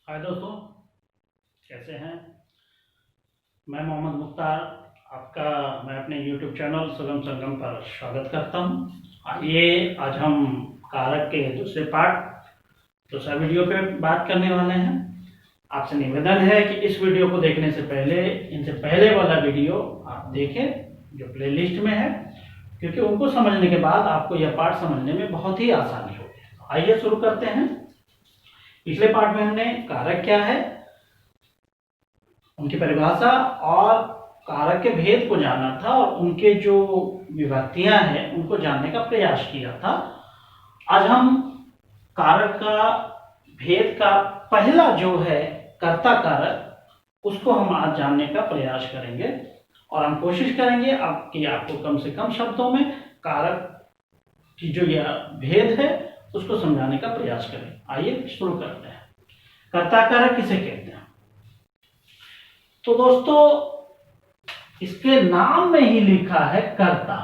हाय दोस्तों, कैसे हैं। मैं मोहम्मद मुख्तार आपका मैं अपने YouTube चैनल सुगम संगम पर स्वागत करता हूं। आइए आज हम कारक के दूसरा वीडियो पे बात करने वाले हैं। आपसे निवेदन है कि इस वीडियो को देखने से पहले इनसे पहले वाला वीडियो आप देखें जो प्लेलिस्ट में है, क्योंकि उनको समझने के बाद आपको यह पाठ समझने में बहुत ही आसानी होगी। आइए शुरू करते हैं। पिछले पार्ट में हमने कारक क्या है, उनकी परिभाषा और कारक के भेद को जाना था और उनके जो विभक्तियां हैं उनको जानने का प्रयास किया था। आज हम कारक का भेद का पहला जो है कर्ता कारक, उसको हम आज जानने का प्रयास करेंगे और हम कोशिश करेंगे आपको कम से कम शब्दों में कारक की जो यह भेद है उसको समझाने का प्रयास करें। आइए शुरू करते हैं। कर्ता कारक किसे कहते हैं? तो दोस्तों, इसके नाम में ही लिखा है कर्ता।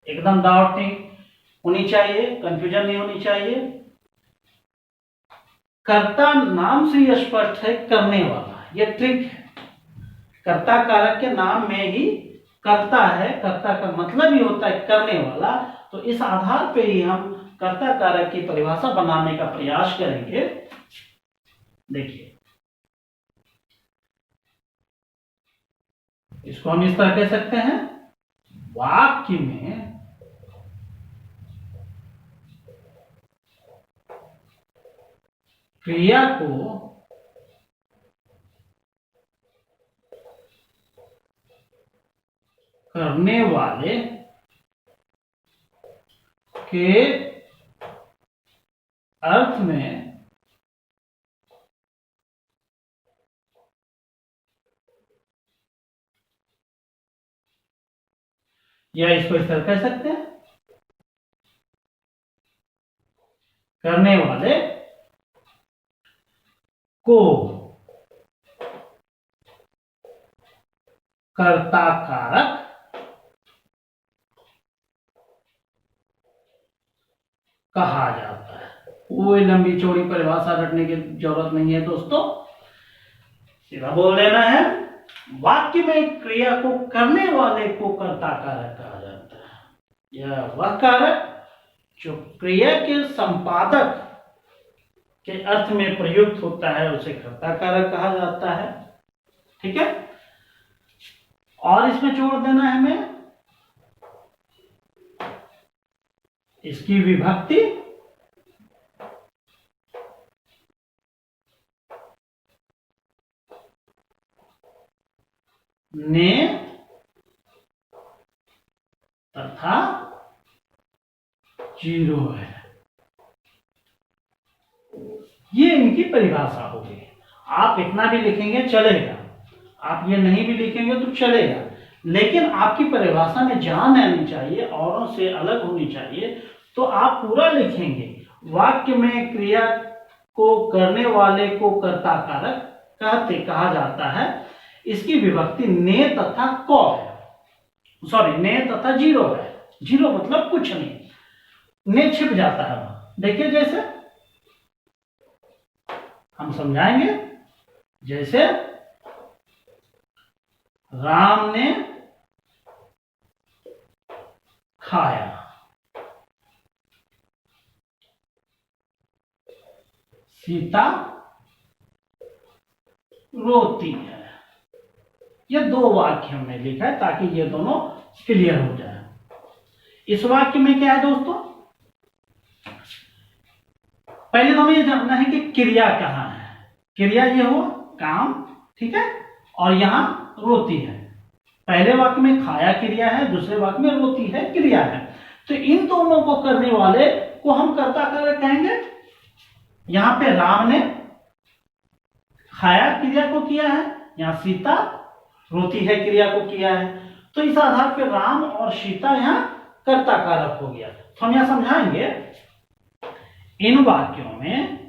एकदम डाउट नहीं होनी चाहिए, कंफ्यूजन नहीं होनी चाहिए। कर्ता नाम से ही स्पष्ट है करने वाला, यह ट्रिक है। कर्ता कारक के नाम में ही कर्ता है, कर्ता का मतलब ही होता है करने वाला। तो इस आधार पे ही हम कर्ता कारक की परिभाषा बनाने का प्रयास करेंगे। देखिए, इसको हम इस तरह कह सकते हैं, वाक्य में क्रिया को करने वाले के अर्थ में या इसको इस तरह कह सकते हैं, करने वाले को कर्ता कारक कहा जाता है। कोई लंबी चौड़ी परिभाषा रटने की जरूरत नहीं है दोस्तों, सीधा बोल देना है। वाक्य में क्रिया को करने वाले को कर्ता कारक कहा जाता है। यह वह कारक जो क्रिया के संपादक के अर्थ में प्रयुक्त होता है उसे कर्ता कारक कहा जाता है। ठीक है, और इसमें जोड़ देना है हमें इसकी विभक्ति ने तथा जीरो है। ये इनकी परिभाषा होगी। आप इतना भी लिखेंगे चलेगा, आप ये नहीं भी लिखेंगे तो चलेगा, लेकिन आपकी परिभाषा में जान आनी चाहिए, औरों से अलग होनी चाहिए। तो आप पूरा लिखेंगे, वाक्य में क्रिया को करने वाले को कर्ता कारक कहा जाता है। इसकी विभक्ति ने तथा क है, सॉरी ने तथा जीरो है। जीरो मतलब कुछ नहीं, ने छिप जाता है वहां। देखिए, जैसे हम समझाएंगे, जैसे राम ने खाया, सीता रोती है। ये दो वाक्य हमने लिखा है ताकि ये दोनों क्लियर हो जाए। इस वाक्य में क्या है दोस्तों, पहले तो हमें ये जानना है कि क्रिया कहां है। क्रिया ये हो काम, ठीक है, और यहां रोती है। पहले वाक्य में खाया क्रिया है, दूसरे वाक्य में रोती है क्रिया है। तो इन दोनों को करने वाले को हम कर्ता कारक कहेंगे। यहां पे राम ने खाया क्रिया को किया है, यहां सीता रोती है क्रिया को किया है। तो इस आधार पर राम और सीता यहां कर्ता कारक हो गया। तो हम यहां समझाएंगे, इन वाक्यों में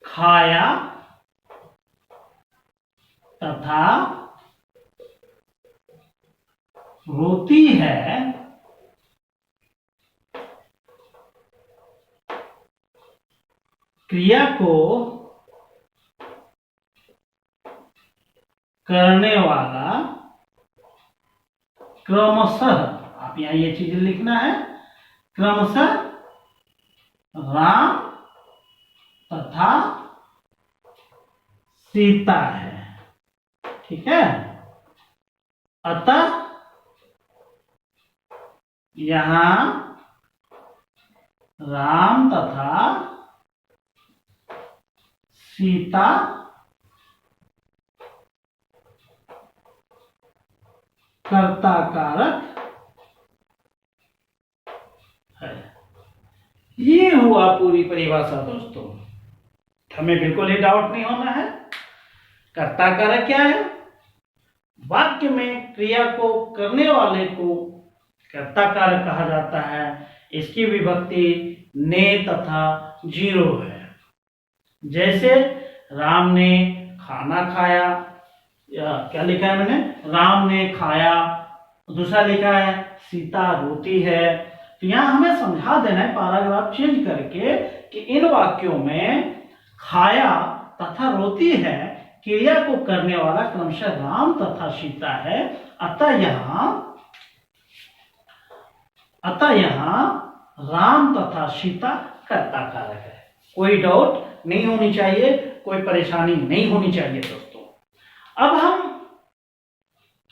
खाया तथा रोती है क्रिया को करने वाला क्रमशः, आप यहां ये चीज लिखना है, क्रमशः राम तथा सीता है। ठीक है, अतः यहां राम तथा सीता कर्ता कारक है। ये हुआ पूरी परिभाषा दोस्तों। हमें बिल्कुल ही डाउट नहीं होना है। कर्ता कारक क्या है? वाक्य में क्रिया को करने वाले को कर्ता कारक कहा जाता है। इसकी विभक्ति ने तथा जीरो है। जैसे राम ने खाना खाया, या क्या लिखा है मैंने, राम ने खाया। दूसरा लिखा है सीता रोती है। तो यहां हमें समझा देना है पैराग्राफ चेंज करके कि इन वाक्यों में खाया तथा रोती है क्रिया को करने वाला क्रमशः राम तथा सीता है। अतः यहां राम तथा सीता कर्ता कारक है। कोई डाउट नहीं होनी चाहिए, कोई परेशानी नहीं होनी चाहिए दोस्तों। अब हम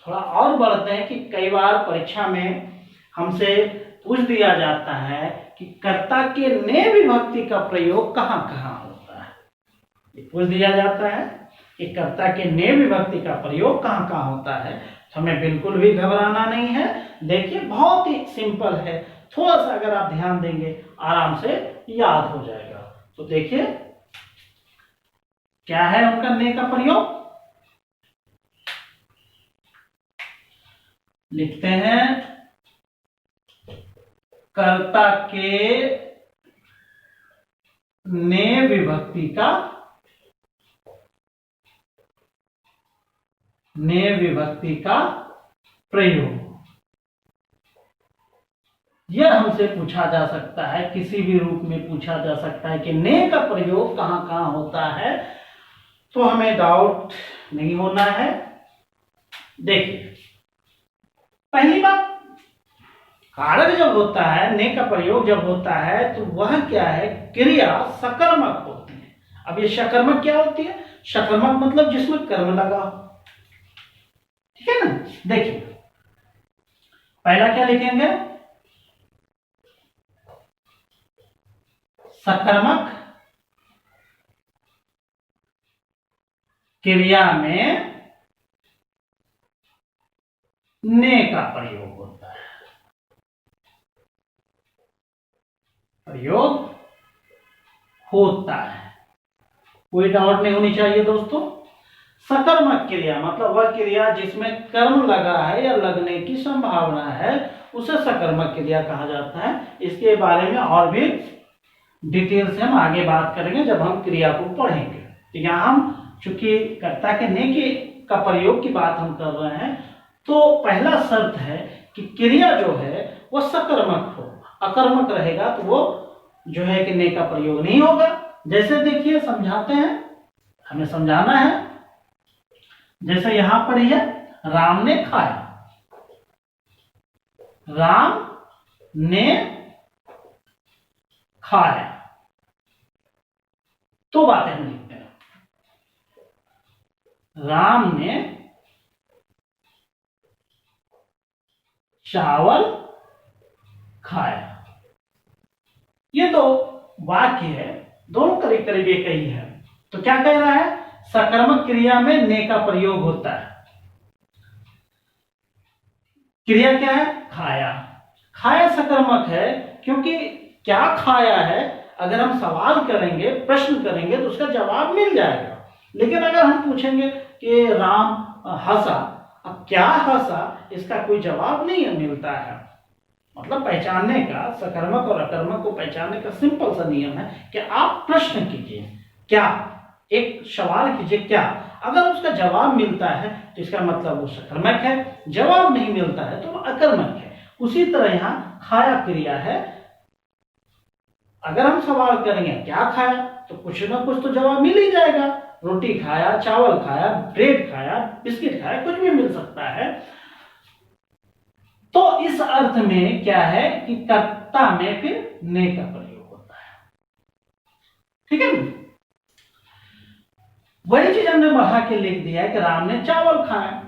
थोड़ा और बढ़ते हैं कि कई बार परीक्षा में हमसे पूछ दिया जाता है कि कर्ता के ने विभक्ति का प्रयोग कहां कहां होता है। ये पूछ दिया जाता है कि कर्ता के ने विभक्ति का प्रयोग कहां कहां होता है। तो हमें बिल्कुल भी घबराना नहीं है। देखिए बहुत ही सिंपल है, थोड़ा सा अगर आप ध्यान देंगे आराम से याद हो जाएगा। तो देखिए क्या है उनका ने का प्रयोग। लिखते हैं कर्ता के ने विभक्ति का प्रयोग। यह हमसे पूछा जा सकता है, किसी भी रूप में पूछा जा सकता है कि ने का प्रयोग कहां कहां होता है। तो हमें डाउट नहीं होना है। देखिए पहली बात, कारक जब होता है, ने का प्रयोग जब होता है तो वह क्या है, क्रिया सकर्मक होती है। अब ये सकर्मक क्या होती है? सकर्मक मतलब जिसमें कर्म लगा हो। ठीक है ना। देखिए पहला क्या लिखेंगे, सकर्मक क्रिया में ने का प्रयोग होता है। प्रयोग होता है, कोई डाउट नहीं होनी चाहिए दोस्तों। सकर्मक क्रिया मतलब वह क्रिया जिसमें कर्म लगा है या लगने की संभावना है, उसे सकर्मक क्रिया कहा जाता है। इसके बारे में और भी डिटेल से हम आगे बात करेंगे जब हम क्रिया को पढ़ेंगे। तो यहाँ हम चूंकि कर्ता के ने का प्रयोग की बात हम कर रहे हैं, तो पहला शर्त है कि क्रिया जो है वह सकर्मक हो। अकर्मक रहेगा तो वो जो है कि ने का प्रयोग नहीं होगा। जैसे देखिए समझाते हैं, हमें समझाना है। जैसे यहां पर ही है, राम ने खाया, राम ने खाया। दो बातें हम लिखते हैं, राम ने चावल खाया। ये दो वाक्य है, दोनों करीब करीब एक ही है। तो क्या कह रहा है, सकर्मक क्रिया में ने का प्रयोग होता है। क्रिया क्या है, खाया। खाया सकर्मक है क्योंकि क्या खाया है, अगर हम सवाल करेंगे, प्रश्न करेंगे तो उसका जवाब मिल जाएगा। लेकिन अगर हम पूछेंगे कि राम हंसा, अब क्या हंसा, इसका कोई जवाब नहीं मिलता है। मतलब पहचानने का, सकर्मक और अकर्मक को पहचानने का सिंपल सा नियम है कि आप प्रश्न कीजिए, क्या, एक सवाल कीजिए क्या। अगर उसका जवाब मिलता है तो इसका मतलब वो सकर्मक है, जवाब नहीं मिलता है तो वो अकर्मक है। उसी तरह यहाँ खाया क्रिया है। अगर हम सवाल करेंगे क्या खाया, तो कुछ ना कुछ तो जवाब मिल ही जाएगा। रोटी खाया, चावल खाया, ब्रेड खाया, बिस्किट खाया, कुछ भी मिल सकता है। तो इस अर्थ में क्या है कि कर्ता में फिर ने का प्रयोग होता है। ठीक है, वही चीज हमने बढ़ा के लिख दिया है कि राम ने चावल खाया,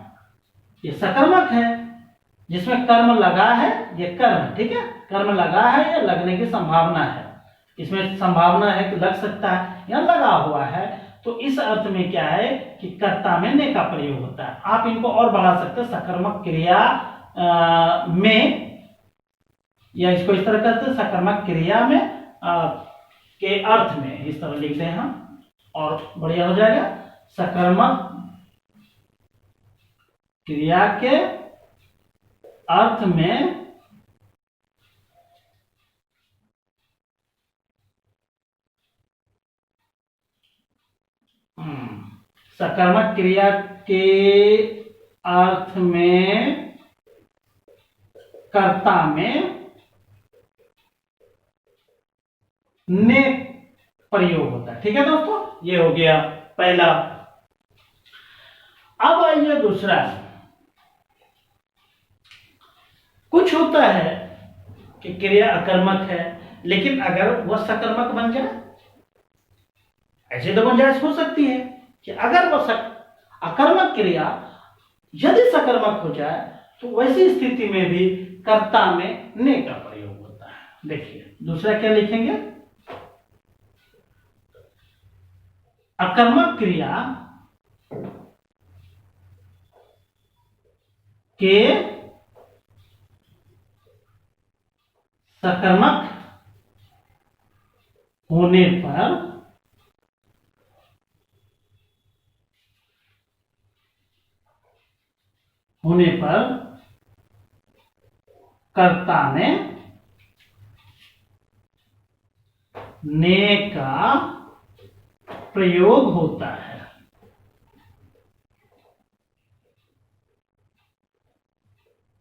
ये सकर्मक है। जिसमें कर्म लगा है, ये कर्म, ठीक है, कर्म लगा है या लगने की संभावना है, इसमें संभावना है कि लग सकता है या लगा हुआ है। तो इस अर्थ में क्या है कि कर्ता में ने का प्रयोग होता है। आप इनको और बढ़ा सकते हैं, सकर्मक क्रिया में, या इसको इस तरह करते हैं, सकर्मक क्रिया में के अर्थ में, इस तरह लिख दें हम और बढ़िया हो जाएगा। सकर्मक क्रिया के अर्थ में सकर्मक क्रिया के अर्थ में कर्ता में ने प्रयोग होता है। ठीक है दोस्तों, ये हो गया पहला। अब आइए दूसरा। कुछ होता है कि क्रिया अकर्मक है, लेकिन अगर वह सकर्मक बन जाए, ऐसे तो गुंजाइश हो सकती है कि अगर वह अकर्मक क्रिया यदि सकर्मक हो जाए तो वैसी स्थिति में भी कर्ता में ने का प्रयोग होता है। देखिए दूसरा क्या लिखेंगे, अकर्मक क्रिया के सकर्मक होने पर कर्ता में ने का प्रयोग होता है।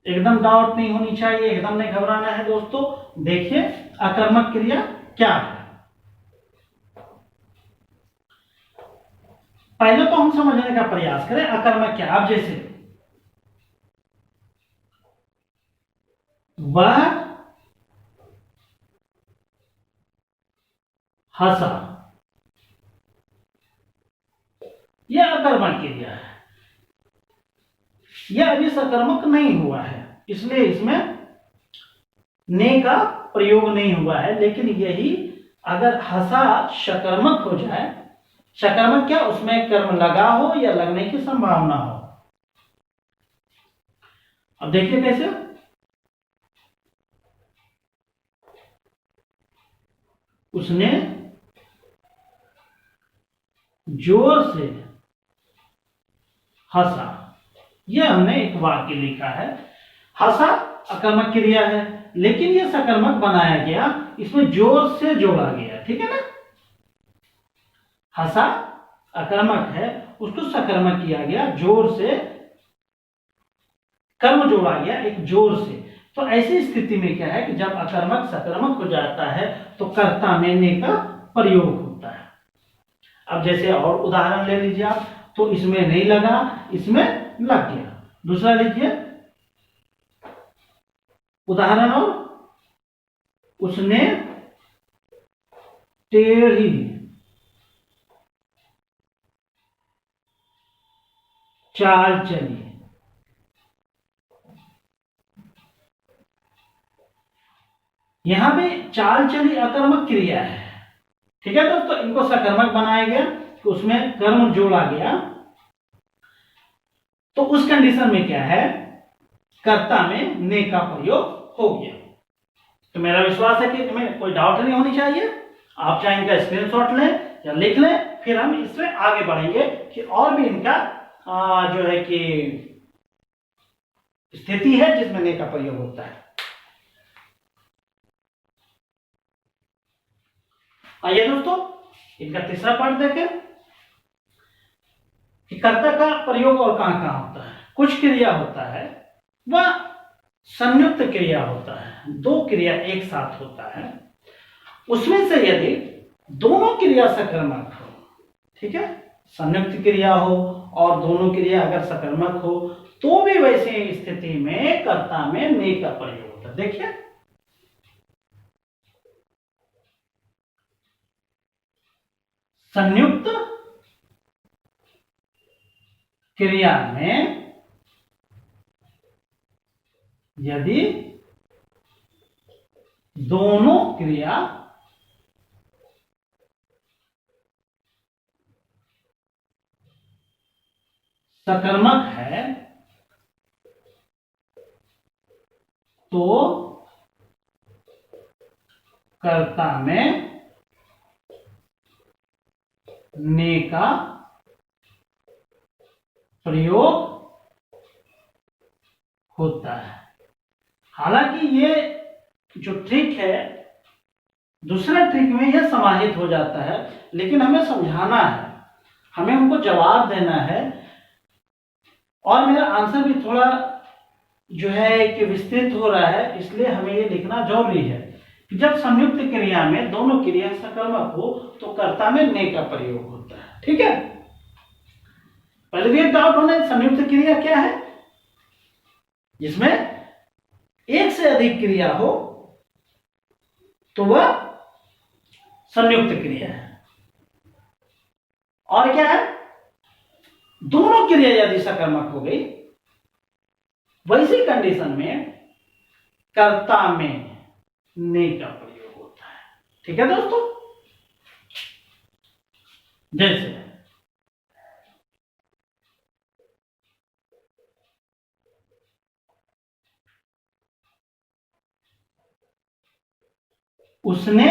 एकदम डाउट नहीं होनी चाहिए, एकदम नहीं घबराना है दोस्तों। देखिए अकर्मक क्रिया क्या है, पहले तो हम समझने का प्रयास करें अकर्मक क्या। अब जैसे वह हंसा, यह अकर्मक क्रिया है, यह अभी सकर्मक नहीं हुआ है, इसलिए इसमें ने का प्रयोग नहीं हुआ है। लेकिन यही अगर हंसा सकर्मक हो जाए, सकर्मक क्या, उसमें कर्म लगा हो या लगने की संभावना हो। अब देखिए कैसे, उसने जोर से हंसा, यह हमने एक वाक्य लिखा है। हंसा अकर्मक क्रिया है, लेकिन यह सकर्मक बनाया गया, इसमें जोर से जोड़ा गया। ठीक है ना, हंसा अकर्मक है, उसको सकर्मक किया गया, जोर से कर्म जोड़ा गया एक जोर से। तो ऐसी स्थिति में क्या है कि जब अकर्मक सकर्मक हो जाता है तो कर्ता में ने का प्रयोग होता है। अब जैसे और उदाहरण ले लीजिए आप, तो इसमें नहीं लगा, इसमें लग गया। दूसरा लिखिए उदाहरण, और उसने टेढ़ी चाल चली, यहां भी चाल चली अकर्मक क्रिया है। ठीक है दोस्तों, इनको सकर्मक बनाया गया तो उसमें कर्म जोड़ा गया, तो उस कंडीशन में क्या है, कर्ता में ने का प्रयोग हो गया। तो मेरा विश्वास है कि तुम्हें कोई डाउट नहीं होनी चाहिए। आप चाहे इनका स्क्रीनशॉट लें या लिख लें, फिर हम इसमें आगे बढ़ेंगे कि और भी इनका जो है कि स्थिति है जिसमें ने का प्रयोग होता है। आइए दोस्तों, इनका तीसरा पार्ट देखें। कि कर्ता का प्रयोग और कहाँ कहाँ होता है। कुछ क्रिया होता है वह संयुक्त क्रिया होता है, दो क्रिया एक साथ होता है, उसमें से यदि दोनों क्रिया सकर्मक हो, ठीक है, संयुक्त क्रिया हो और दोनों क्रिया अगर सकर्मक हो तो भी वैसे स्थिति में कर्ता में ने का प्रयोग होता है। देखिए संयुक्त क्रिया में यदि दोनों क्रिया सकर्मक है तो कर्ता में ने का प्रयोग होता है। हालांकि ये जो ट्रिक है दूसरे ट्रिक में यह समाहित हो जाता है, लेकिन हमें समझाना है, हमें उनको जवाब देना है, और मेरा आंसर भी थोड़ा जो है कि विस्तृत हो रहा है, इसलिए हमें ये लिखना जरूरी है कि जब संयुक्त क्रिया में दोनों क्रिया सकर्मक हो तो कर्ता में ने का प्रयोग होता है। ठीक है, पहले भी एक डाउट होना है, संयुक्त क्रिया क्या है? जिसमें एक से अधिक क्रिया हो तो वह संयुक्त क्रिया है। और क्या है? दोनों क्रिया यदि सकर्मक हो गई, वैसी कंडीशन में कर्ता में ने का प्रयोग होता है। ठीक है दोस्तों, जैसे उसने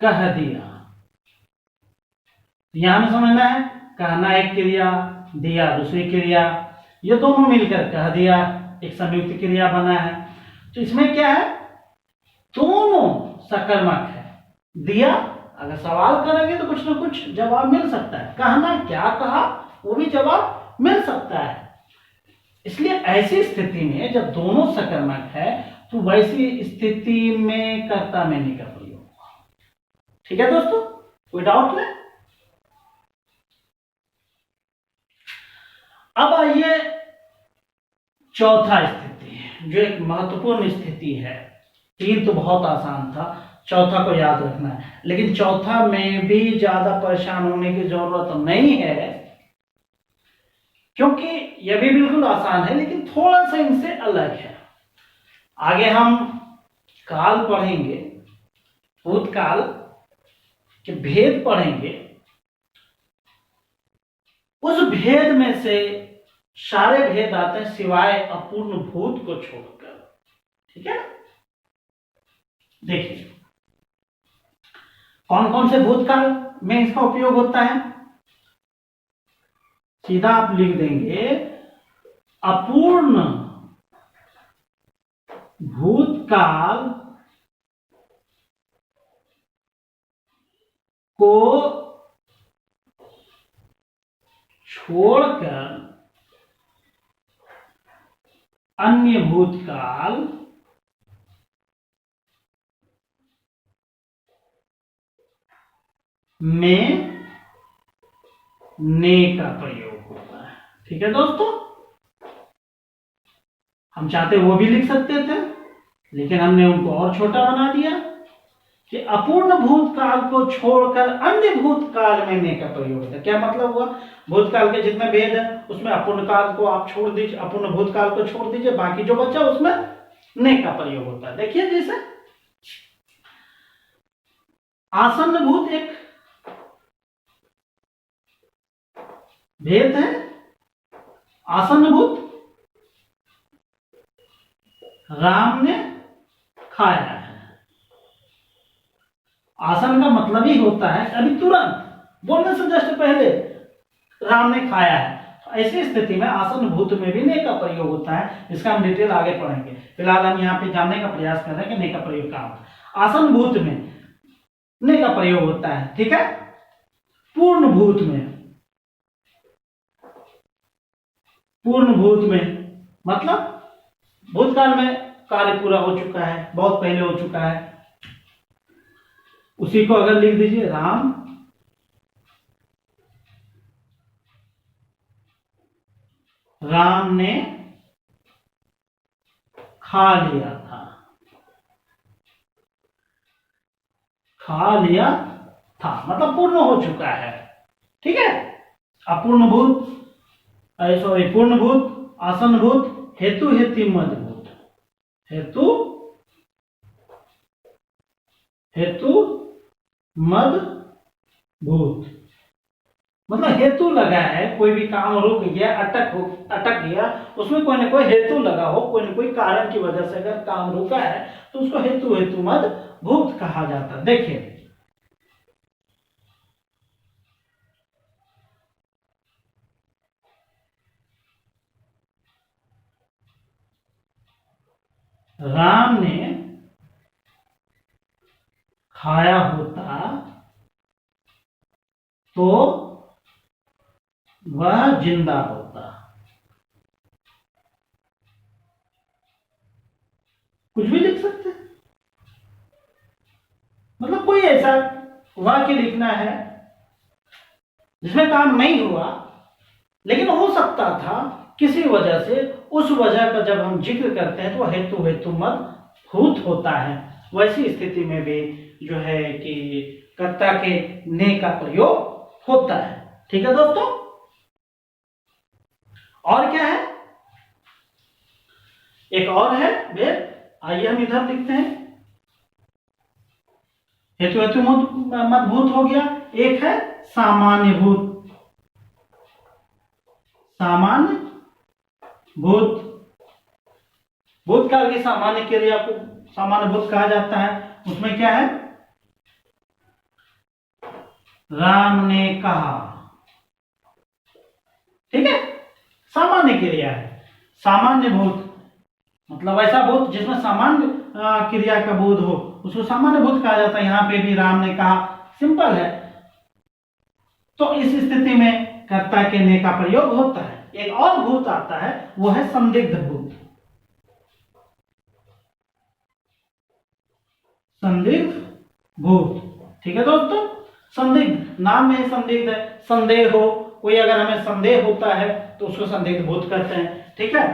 कह दिया, यहां में समझना है, कहना एक क्रिया, दिया दूसरी क्रिया, ये दोनों मिलकर कह दिया, एक संयुक्त क्रिया बना है। तो इसमें क्या है, दोनों सकर्मक है। दिया, अगर सवाल करेंगे तो कुछ ना कुछ जवाब मिल सकता है, कहना क्या कहा वो भी जवाब मिल सकता है। इसलिए ऐसी स्थिति में जब दोनों सकर्मक है तो वैसी स्थिति में कर्ता में ने का प्रयोग होगा। ठीक है दोस्तों, कोई डाउट नहीं? अब आइए चौथा स्थिति, जो एक महत्वपूर्ण स्थिति है। तीन तो बहुत आसान था, चौथा को याद रखना है, लेकिन चौथा में भी ज्यादा परेशान होने की जरूरत नहीं है, क्योंकि यह भी बिल्कुल आसान है, लेकिन थोड़ा सा इनसे अलग है। आगे हम काल पढ़ेंगे, भूतकाल के भेद पढ़ेंगे, उस भेद में से सारे भेद आते हैं सिवाय अपूर्ण भूत को छोड़कर। ठीक है, देखिए कौन कौन से भूतकाल में इसका उपयोग होता है। सीधा आप लिख देंगे, अपूर्ण भूतकाल को छोड़कर अन्य भूतकाल में ने का प्रयोग होता है। ठीक है दोस्तों, हम चाहते वो भी लिख सकते थे, लेकिन हमने उनको और छोटा बना दिया कि अपूर्ण भूतकाल को छोड़कर अन्य भूतकाल में ने का प्रयोग होता है। क्या मतलब हुआ? भूतकाल के जितने भेद हैं उसमें अपूर्ण काल को आप छोड़ दीजिए, अपूर्ण भूतकाल को छोड़ दीजिए, बाकी जो बचा उसमें ने का प्रयोग होता है। देखिए जैसे आसन्न भूत एक भेद है, आसन्न भूत राम ने खाया है। आसन का मतलब ही होता है अभी तुरंत बोलने से जस्ट पहले राम ने खाया है। तो ऐसी स्थिति में आसन भूत में भी ने का प्रयोग होता है, इसका हम डिटेल आगे पढ़ेंगे। फिलहाल हम यहाँ पे जानने का प्रयास कर रहे हैं कि ने का प्रयोग कहाँ होता है। आसन भूत में ने का प्रयोग होता है। ठीक है, पूर्ण भूत में, पूर्ण भूत में मतलब भूतकाल में कार्य पूरा हो चुका है, बहुत पहले हो चुका है। उसी को अगर लिख दीजिए, राम ने खा लिया था, खा लिया था मतलब पूर्ण हो चुका है। ठीक है। अपूर्ण भूत, सॉरी पूर्ण भूत, आसन भूत, हेतु हेतु मद भूत, हेतु हेतु मद भूत मतलब हेतु लगा है, कोई भी काम रुक गया, अटक गया, उसमें कोई ना कोई हेतु लगा हो, कोई ना कोई कारण की वजह से अगर काम रुका है तो उसको हेतु हेतु मद भूत कहा जाता है। देखिए राम ने खाया होता तो वह जिंदा होता। कुछ भी लिख सकते हैं, मतलब कोई ऐसा वाक्य लिखना है जिसमें काम नहीं हुआ लेकिन हो सकता था किसी वजह से, उस वजह का जब हम जिक्र करते हैं तो हेतु हेतु मद भूत होता है। वैसी स्थिति में भी जो है कि कर्ता के ने का प्रयोग होता है। ठीक है दोस्तों। और क्या है, एक और है वेद, आइए हम इधर लिखते हैं। हेतु हेतु मद भूत हो गया, एक है सामान्य भूत, सामान्य भूत, भूतकाल की सामान्य क्रिया को सामान्य भूत कहा जाता है। उसमें क्या है, राम ने कहा। ठीक है, सामान्य क्रिया है। सामान्य भूत मतलब ऐसा भूत जिसमें सामान्य क्रिया का बोध हो, उसको सामान्य भूत कहा जाता है। यहां पे भी राम ने कहा, सिंपल है। तो इस स्थिति में कर्ता के ने का प्रयोग होता है। एक और भूत आता है, वो है संदिग्ध भूत, संदिग्ध भूत। ठीक है दोस्तों, संदिग्ध नाम में संदिग्ध है, संदेह हो, कोई अगर हमें संदेह होता है तो उसको संदिग्ध भूत कहते हैं। ठीक है,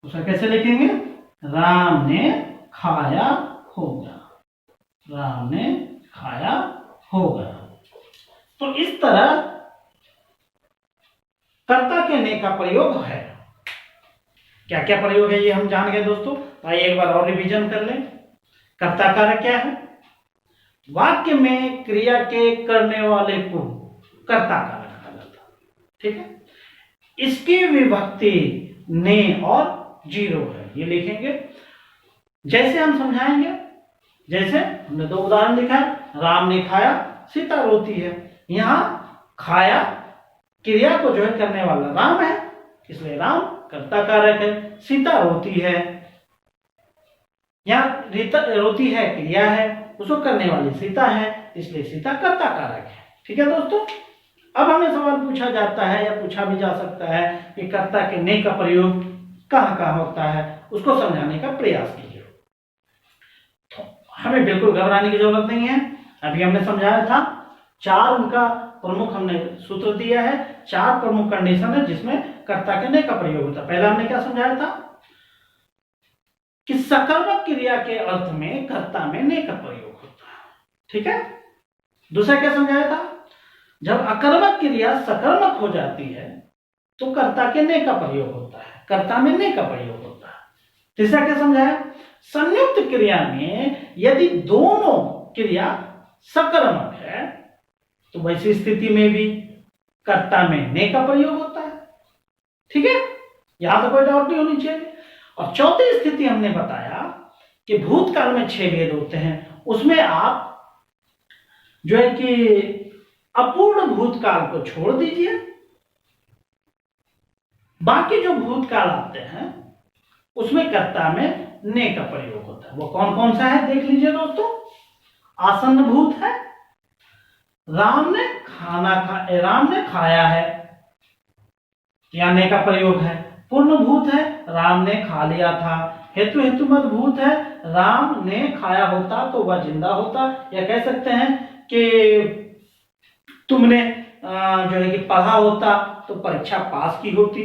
उसका कैसे लिखेंगे, राम ने खाया होगा, राम ने खाया होगा। तो इस तरह कर्ता के ने का प्रयोग है। क्या क्या प्रयोग है ये हम जान गए दोस्तों। आइए एक बार और रिवीजन कर लें। कर्ता कारक क्या है, वाक्य में क्रिया के करने वाले को कर्ता कारक कहा जाता है। ठीक है, इसकी विभक्ति ने और जीरो है, ये लिखेंगे। जैसे हम समझाएंगे, जैसे हमने दो उदाहरण लिखा है, राम ने खाया, सीता रोती है। यहां खाया क्रिया को जो है करने वाला राम है, इसलिए राम कर्ता कारक है। सीता रोती है, यहाँ रीता रोती है क्रिया है, उसको करने वाली सीता है, इसलिए सीता कर्ता कारक है। ठीक है दोस्तों। अब हमें सवाल पूछा जाता है या पूछा भी जा सकता है कि कर्ता के ने का प्रयोग कहाँ कहाँ होता है, उसको समझाने का प्रयास कीजिए। तो हमें बिल्कुल घबराने की जरूरत नहीं है। अभी हमने समझाया था, चार उनका प्रमुख हमने सूत्र दिया है, चार प्रमुख कंडीशन है जिसमें कर्ता के ने का प्रयोग होता है। पहला हमने क्या समझाया था कि सकर्मक क्रिया के अर्थ में कर्ता में ने का प्रयोग होता है। ठीक है। दूसरा क्या समझाया था, जब अकर्मक क्रिया सकर्मक हो जाती है तो कर्ता के ने का प्रयोग होता है, कर्ता में ने का प्रयोग होता है। तीसरा क्या समझाया, संयुक्त क्रिया में यदि दोनों क्रिया सकर्मक है तो वैसी स्थिति में भी कर्ता में ने का प्रयोग होता है। ठीक है, यहां तो कोई डाउट नहीं होनी चाहिए। और चौथी स्थिति हमने बताया कि भूतकाल में 6 भेद होते हैं, उसमें आप जो है कि अपूर्ण भूतकाल को छोड़ दीजिए, बाकी जो भूतकाल आते हैं उसमें कर्ता में ने का प्रयोग होता है। वो कौन कौन सा है देख लीजिए दोस्तों। आसन्न भूत है, राम ने खाया है, या ने का प्रयोग है। पूर्ण भूत है, राम ने खा लिया था। हेतु मत भूत है, राम ने खाया होता तो वह जिंदा होता। या कह सकते हैं कि तुमने जो है कि पढ़ा होता तो परीक्षा पास की होती।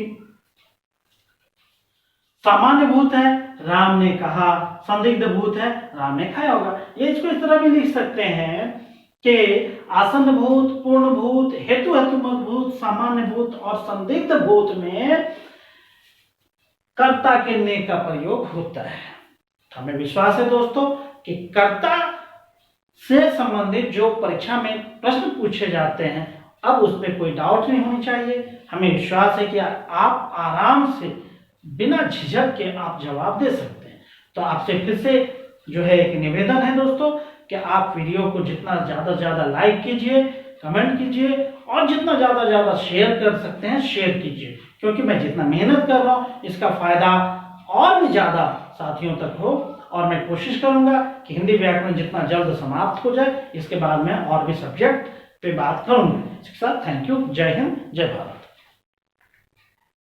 सामान्य भूत है, राम ने कहा। संदिग्ध भूत है, राम ने खाया होगा। ये इसको इस तरह भी लिख सकते हैं कि आसन्न भूत, पूर्ण भूत, हेतु मत भूत, सामान्य भूत और संदिग्ध भूत में कर्ता के ने का प्रयोग होता है। हमें विश्वास है दोस्तों कि कर्ता से संबंधित जो परीक्षा में प्रश्न पूछे जाते हैं अब उसमें कोई डाउट नहीं होनी चाहिए। हमें विश्वास है कि आप आराम से बिना झिझक के आप जवाब दे सकते हैं। तो आपसे फिर से जो है एक निवेदन है दोस्तों कि आप वीडियो को जितना ज्यादा से ज्यादा लाइक कीजिए, कमेंट कीजिए और जितना ज्यादा से ज्यादा शेयर कर सकते हैं शेयर कीजिए, क्योंकि मैं जितना मेहनत कर रहा हूं इसका फायदा और भी ज्यादा साथियों तक हो। और मैं कोशिश करूंगा कि हिंदी व्याकरण जितना जल्द समाप्त हो जाए, इसके बाद मैं और भी सब्जेक्ट पे बात करूंगा। इसके साथ थैंक यू। जय हिंद, जय भारत।